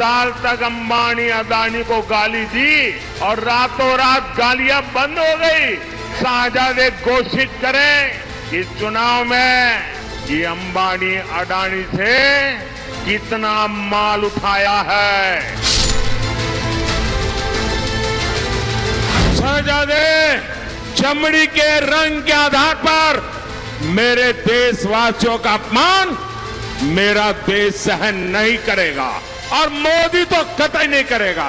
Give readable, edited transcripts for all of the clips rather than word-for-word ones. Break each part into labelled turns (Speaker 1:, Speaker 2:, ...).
Speaker 1: साल तक अंबानी अदानी को गाली दी और रातों रात गालियां बंद हो गई। शाहजादे घोषित करें कि चुनाव में ये अंबानी अडानी से कितना माल उठाया है। शाहजादे चमड़ी के रंग के आधार पर मेरे देशवासियों का अपमान मेरा देश सहन नहीं करेगा और मोदी तो कतई नहीं करेगा।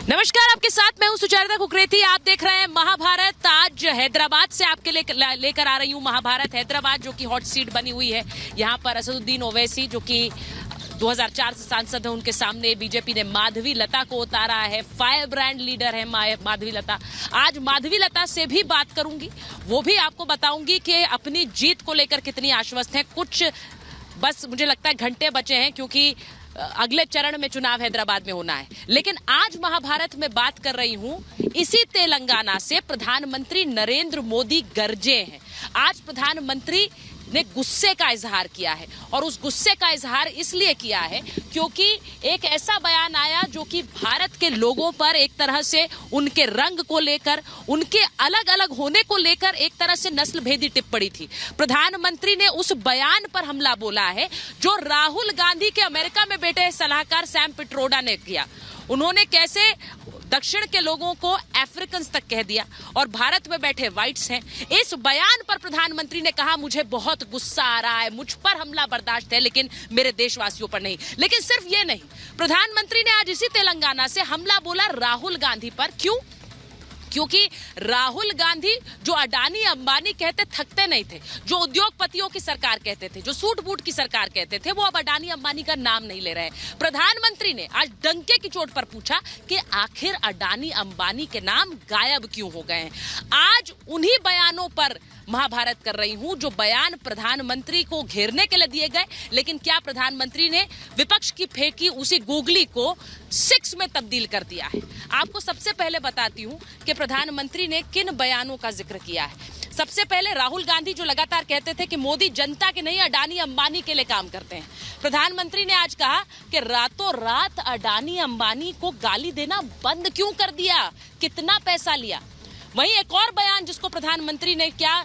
Speaker 2: नमस्कार, आपके साथ मैं हूं सुचरिता कुकरेती। आप देख रहे हैं महाभारत। आज हैदराबाद से आपके लेकर आ रही हूं महाभारत हैदराबाद, जो कि हॉट सीट बनी हुई है। यहां पर असदुद्दीन ओवैसी, जो कि 2004 से सांसद है, उनके सामने बीजेपी ने माधवी लता को उतारा है। फायर ब्रांड लीडर है माधवी लता। आज माधवी लता से भी बात करूंगी, वो भी आपको बताऊंगी कि अपनी जीत को लेकर कितनी आश्वस्त हैं। कुछ बस मुझे लगता है घंटे बचे हैं, क्योंकि अगले चरण में चुनाव हैदराबाद में होना है। लेकिन आज महाभारत में बात कर रही हूं इसी तेलंगाना से। प्रधानमंत्री नरेंद्र मोदी गरजे हैं। आज प्रधानमंत्री ने गुस्से का इजहार किया है, और उस गुस्से का इजहार इसलिए किया है क्योंकि एक ऐसा बयान आया जो कि भारत के लोगों पर एक तरह से उनके रंग को लेकर, उनके अलग अलग होने को लेकर एक तरह से नस्ल भेदी टिप्पणी थी। प्रधानमंत्री ने उस बयान पर हमला बोला है जो राहुल गांधी के अमेरिका में बैठे सलाहकार सैम पिट्रोडा ने किया। उन्होंने कैसे दक्षिण के लोगों को अफ्रीकन्स तक कह दिया, और भारत में बैठे व्हाइट्स हैं। इस बयान पर प्रधानमंत्री ने कहा, मुझे बहुत गुस्सा आ रहा है, मुझ पर हमला बर्दाश्त है, लेकिन मेरे देशवासियों पर नहीं। लेकिन सिर्फ ये नहीं, प्रधानमंत्री ने आज इसी तेलंगाना से हमला बोला राहुल गांधी पर। क्यों? क्योंकि राहुल गांधी जो अडानी अंबानी कहते थकते नहीं थे, जो उद्योगपतियों की सरकार कहते थे, जो सूट बूट की सरकार कहते थे, वो अब अडानी अंबानी का नाम नहीं ले रहे हैं। प्रधानमंत्री ने आज डंके की चोट पर पूछा कि आखिर अडानी अंबानी के नाम गायब क्यों हो गए हैं। आज उन्हीं बयानों पर महाभारत कर रही हूं, जो बयान प्रधानमंत्री को घेरने के लिए दिए गए। लेकिन क्या प्रधानमंत्री ने विपक्ष की फेंकी उसी गूगली को 6 में तब्दील कर दिया है। आपको सबसे पहले बताती हूं कि प्रधानमंत्री ने किन बयानों का जिक्र किया है। सबसे पहले राहुल गांधी जो लगातार कहते थे कि मोदी जनता के नहीं अडानी अंबानी के लिए काम करते हैं। प्रधानमंत्री ने आज कहा कि रातों रात अडानी अंबानी को गाली देना बंद क्यों कर दिया, कितना पैसा लिया। वहीं एक और बयान जिसको प्रधानमंत्री ने क्या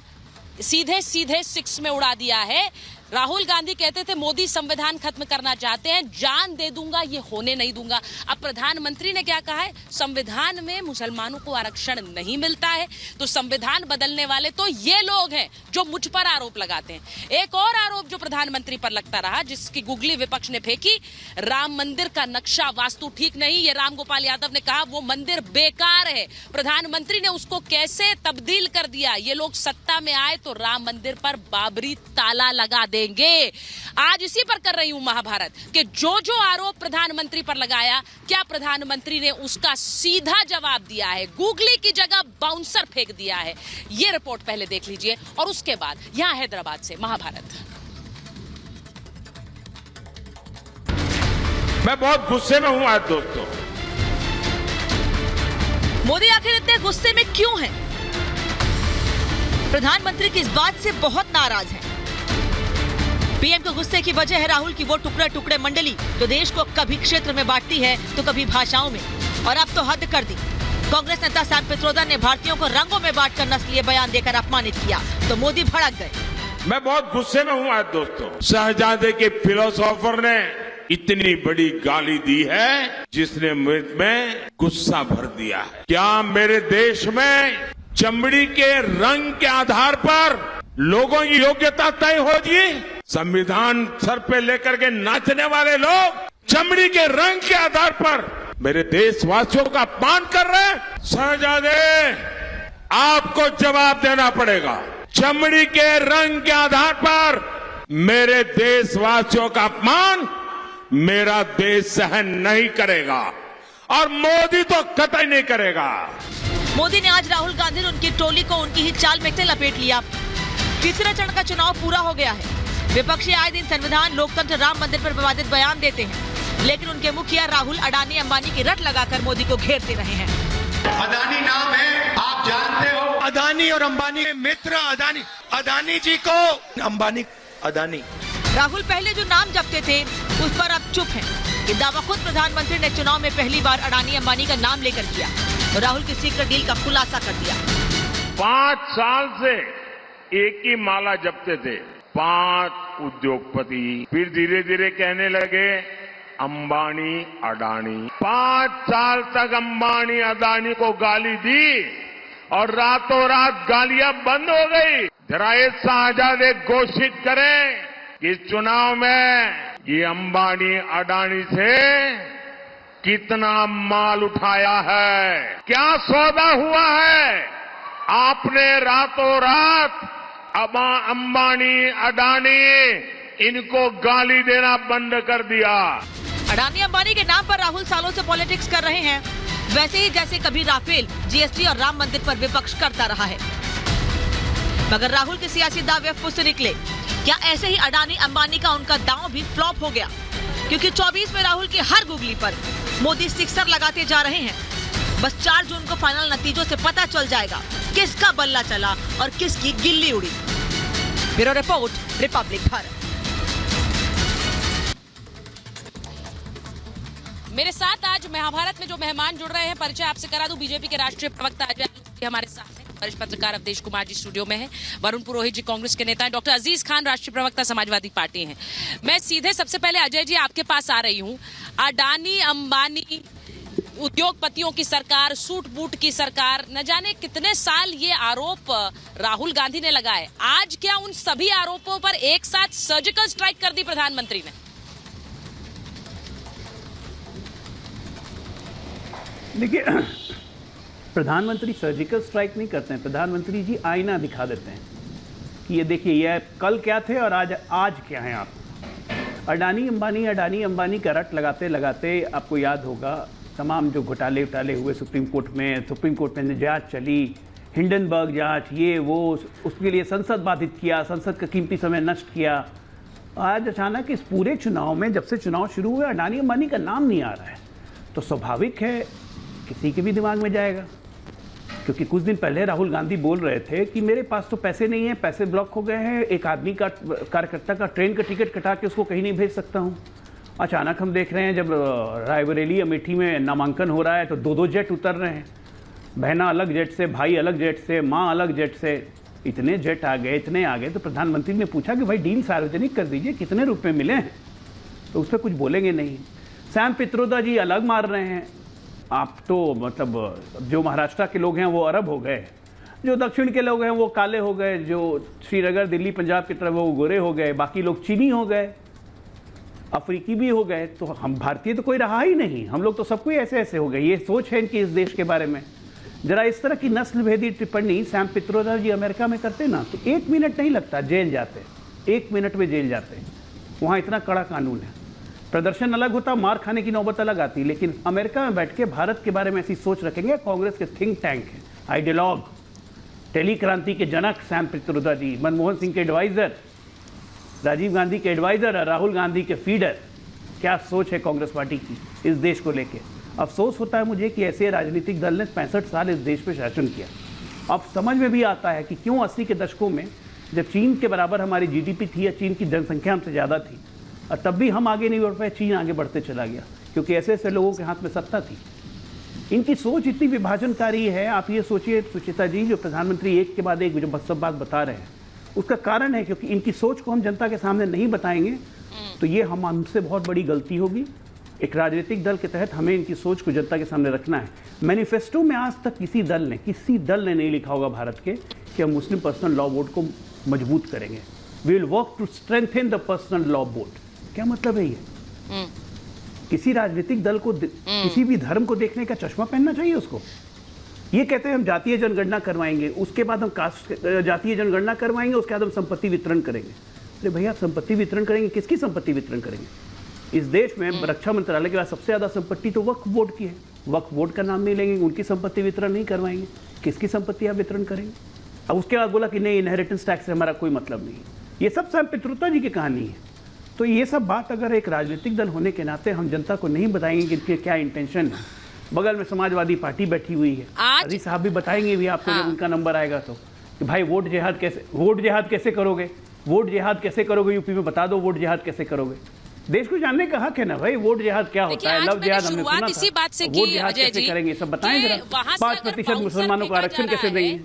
Speaker 2: सीधे 6 में उड़ा दिया है। राहुल गांधी कहते थे मोदी संविधान खत्म करना चाहते हैं, जान दे दूंगा, ये होने नहीं दूंगा। अब प्रधानमंत्री ने क्या कहा है, संविधान में मुसलमानों को आरक्षण नहीं मिलता है, तो संविधान बदलने वाले तो ये लोग हैं जो मुझ पर आरोप लगाते हैं। एक और आरोप जो प्रधानमंत्री पर लगता रहा, जिसकी गुगली विपक्ष ने फेंकी, राम मंदिर का नक्शा वास्तु ठीक नहीं। ये राम गोपाल यादव ने कहा वो मंदिर बेकार है। प्रधानमंत्री ने उसको कैसे तब्दील कर दिया। ये लोग सत्ता में आए तो राम मंदिर पर बाबरी ताला लगा देंगे। आज इसी पर कर रही हूं महाभारत कि जो आरोप प्रधानमंत्री पर लगाया, क्या प्रधानमंत्री ने उसका सीधा जवाब दिया है, गूगली की जगह बाउंसर फेंक दिया है। ये रिपोर्ट पहले देख लीजिए, और उसके बाद यहां हैदराबाद से महाभारत।
Speaker 1: मैं बहुत गुस्से में हूं आज दोस्तों।
Speaker 3: मोदी आखिर इतने गुस्से में क्यों हैं? प्रधानमंत्री की इस बात से बहुत नाराज हैं। पीएम के गुस्से की वजह है राहुल की वो टुकड़े टुकड़े मंडली जो देश को कभी क्षेत्र में बांटती है तो कभी भाषाओं में, और अब तो हद कर दी। कांग्रेस नेता सैम पित्रोदा ने भारतीयों को रंगों में बांटकर नस्लीय बयान देकर अपमानित किया, तो मोदी भड़क गए।
Speaker 1: मैं बहुत गुस्से में हूं आज दोस्तों। शहजादे के फिलोसोफर ने इतनी बड़ी गाली दी है जिसने में गुस्सा भर दिया है। क्या मेरे देश में चमड़ी के रंग के आधार पर लोगों की योग्यता तय होगी? संविधान सर पे लेकर के नाचने वाले लोग चमड़ी के रंग के आधार पर मेरे देशवासियों का अपमान कर रहे हैं। शहजादे, आपको जवाब देना पड़ेगा। चमड़ी के रंग के आधार पर मेरे देशवासियों का अपमान मेरा देश सहन नहीं करेगा, और मोदी तो कतई नहीं करेगा।
Speaker 3: मोदी ने आज राहुल गांधी और उनकी टोली को उनकी ही चाल में लपेट लिया। तीसरे चरण का चुनाव पूरा हो गया है। विपक्षी आए दिन संविधान, लोकतंत्र, राम मंदिर पर विवादित बयान देते हैं, लेकिन उनके मुखिया राहुल अडानी अंबानी की रट लगाकर मोदी को घेरते रहे हैं।
Speaker 4: अडानी नाम है, आप जानते हो।
Speaker 5: अडानी और अंबानी के मित्र, अडानी जी को अंबानी अदानी।
Speaker 3: राहुल पहले जो नाम जपते थे उस पर अब चुप हैं। ये दावा खुद प्रधानमंत्री ने चुनाव में पहली बार अडानी अंबानी का नाम लेकर किया और राहुल की सीक्रेट डील का खुलासा कर दिया।
Speaker 1: 5 साल से एक ही माला जपते थे, 5 उद्योगपति। फिर धीरे धीरे कहने लगे अंबानी अडानी। 5 साल तक अंबानी अडानी को गाली दी और रातों रात गालियां बंद हो गई। जरा ये शाहजादे घोषित करें कि इस चुनाव में ये अंबानी अडानी से कितना माल उठाया है, क्या सौदा हुआ है। आपने रातों रात अंबानी अडानी इनको गाली देना बंद कर दिया।
Speaker 3: अडानी अंबानी के नाम पर राहुल सालों से पॉलिटिक्स कर रहे हैं, वैसे ही जैसे कभी राफेल, जीएसटी और राम मंदिर पर विपक्ष करता रहा है। मगर राहुल के सियासी दावे फुस निकले। क्या ऐसे ही अडानी अंबानी का उनका दांव भी फ्लॉप हो गया? क्योंकि 24 में राहुल की हर गुगली पर मोदी सिक्सर लगाते जा रहे हैं। बस 4 जून को फाइनल नतीजों से पता चल जाएगा किसका बल्ला चला और किसकी गिल्ली उड़ी। Bureau report, Republic Bharat.
Speaker 2: मेरे साथ आज महाभारत में जो मेहमान जुड़ रहे हैं, परिचय आपसे करा दूं। बीजेपी के राष्ट्रीय प्रवक्ता अजय जी हमारे साथ हैं, वरिष्ठ पत्रकार अवधेश कुमार जी स्टूडियो में हैं, वरुण पुरोहित जी कांग्रेस के नेता हैं, डॉक्टर अजीज खान राष्ट्रीय प्रवक्ता समाजवादी पार्टी हैं। मैं सीधे सबसे पहले अजय जी आपके पास आ रही हूं। अडानी अंबानी उद्योगपतियों की सरकार, सूट बूट की सरकार, न जाने कितने साल ये आरोप राहुल गांधी ने लगाए। आज क्या उन सभी आरोपों पर एक साथ सर्जिकल स्ट्राइक कर दी प्रधानमंत्री ने?
Speaker 6: देखिए, प्रधानमंत्री सर्जिकल स्ट्राइक नहीं करते हैं। प्रधानमंत्री जी आईना दिखा देते हैं कि ये देखिए, ये कल क्या थे और आज क्या हैं आप। अडानी अंबानी का रट लगाते लगाते आपको याद होगा तमाम जो घोटाले हुए सुप्रीम कोर्ट में जांच चली, हिंडनबर्ग जांच, ये वो, उसके लिए संसद बाधित किया, संसद का कीमती समय नष्ट किया। आज अचानक इस पूरे चुनाव में, जब से चुनाव शुरू हुए, अडानी अंबानी का नाम नहीं आ रहा है, तो स्वाभाविक है किसी के भी दिमाग में जाएगा। क्योंकि कुछ दिन पहले राहुल गांधी बोल रहे थे कि मेरे पास तो पैसे नहीं है, पैसे ब्लॉक हो गए हैं, एक आदमी का, कार्यकर्ता का ट्रेन का टिकट कटा के उसको कहीं नहीं भेज सकता हूं। अचानक हम देख रहे हैं जब रायबरेली अमेठी में नामांकन हो रहा है तो 2-2 जेट उतर रहे हैं, बहना अलग जेट से, भाई अलग जेट से, माँ अलग जेट से, इतने जेट आ गए। तो प्रधानमंत्री ने पूछा कि भाई डील सार्वजनिक कर दीजिए, कितने रुपए मिले हैं, तो उस पर कुछ बोलेंगे नहीं। सैम पित्रोदा जी अलग मार रहे हैं। आप तो मतलब जो महाराष्ट्र के लोग हैं वो अरब हो गए, जो दक्षिण के लोग हैं वो काले हो गए, जो श्रीनगर दिल्ली पंजाब की तरफ वो गोरे हो गए, बाकी लोग चीनी हो गए, अफ्रीकी भी हो गए। तो हम भारतीय तो कोई रहा ही नहीं, हम लोग तो सब कोई ऐसे हो गए। ये सोच है इनकी इस देश के बारे में। जरा इस तरह की नस्ल भेदी टिप्पणी सैम पित्रोदा जी अमेरिका में करते ना तो 1 मिनट नहीं लगता, जेल जाते, 1 मिनट में जेल जाते। वहाँ इतना कड़ा कानून है। प्रदर्शन अलग होता, मार खाने की नौबत अलग आती, लेकिन अमेरिका में बैठ के भारत के बारे में ऐसी सोच रखेंगे। कांग्रेस के थिंक टैंक है, आइडियोलॉग, टेली क्रांति के जनक सैम पित्रोदा जी, मनमोहन सिंह के एडवाइजर, राजीव गांधी के एडवाइजर और राहुल गांधी के फीडर। क्या सोच है कांग्रेस पार्टी की इस देश को लेके। अफसोस होता है मुझे कि ऐसे राजनीतिक दल ने 65 साल इस देश पे शासन किया। अब समझ में भी आता है कि क्यों 80 के दशकों में, जब चीन के बराबर हमारी जीडीपी थी या चीन की जनसंख्या हमसे ज़्यादा थी, और तब भी हम आगे नहीं बढ़ पाए, चीन आगे बढ़ते चला गया, क्योंकि ऐसे ऐसे लोगों के हाथ में सत्ता थी। इनकी सोच इतनी विभाजनकारी है। आप ये सोचिए सुचिता जी, जो प्रधानमंत्री एक के बाद एक जो सब बात बता रहे हैं, उसका कारण है क्योंकि इनकी सोच को हम जनता के सामने नहीं बताएंगे तो ये हमसे बहुत बड़ी गलती होगी। एक राजनीतिक दल के तहत हमें इनकी सोच को जनता के सामने रखना है। मैनिफेस्टो में आज तक किसी दल ने नहीं लिखा होगा भारत के कि हम मुस्लिम पर्सनल लॉ बोर्ड को मजबूत करेंगे। We will work to strengthen the personal law board. क्या मतलब है ये? किसी राजनीतिक दल को किसी भी धर्म को देखने का चश्मा पहनना चाहिए उसको। ये कहते हैं हम जातीय जनगणना करवाएंगे, उसके बाद हम कास्ट जातीय जनगणना करवाएंगे, उसके बाद हम संपत्ति वितरण करेंगे। अरे भैया, आप संपत्ति वितरण करेंगे, किसकी संपत्ति वितरण करेंगे? इस देश में रक्षा मंत्रालय के बाद सबसे ज्यादा संपत्ति तो वक्फ बोर्ड की है। वक्फ बोर्ड का नाम नहीं लेंगे, उनकी संपत्ति वितरण नहीं करवाएंगे, किसकी संपत्ति आप वितरण करेंगे? अब उसके बाद बोला कि नहीं, इनहेरिटेंस टैक्स से हमारा कोई मतलब नहीं। ये सब सैम पित्रोदा जी की कहानी है। तो ये सब बात अगर एक राजनीतिक दल होने के नाते हम जनता को नहीं बताएंगे कि इनके क्या इंटेंशन है। बगल में समाजवादी पार्टी बैठी हुई है, अजी साहब भी बताएंगे भी आपको जब उनका नंबर आएगा तो, कि भाई वोट जिहाद कैसे करोगे? वोट जिहाद कैसे करोगे यूपी में, बता दो वोट जिहाद कैसे करोगे। देश को जानने का हक है ना भाई, वोट जिहाद क्या होता है, लव जिहाद हमने सुना था,
Speaker 2: इसी बात से
Speaker 6: वोट जिहाद कैसे करेंगे सब बताएं जरा। 5% मुसलमानों को आरक्षण कैसे देंगे।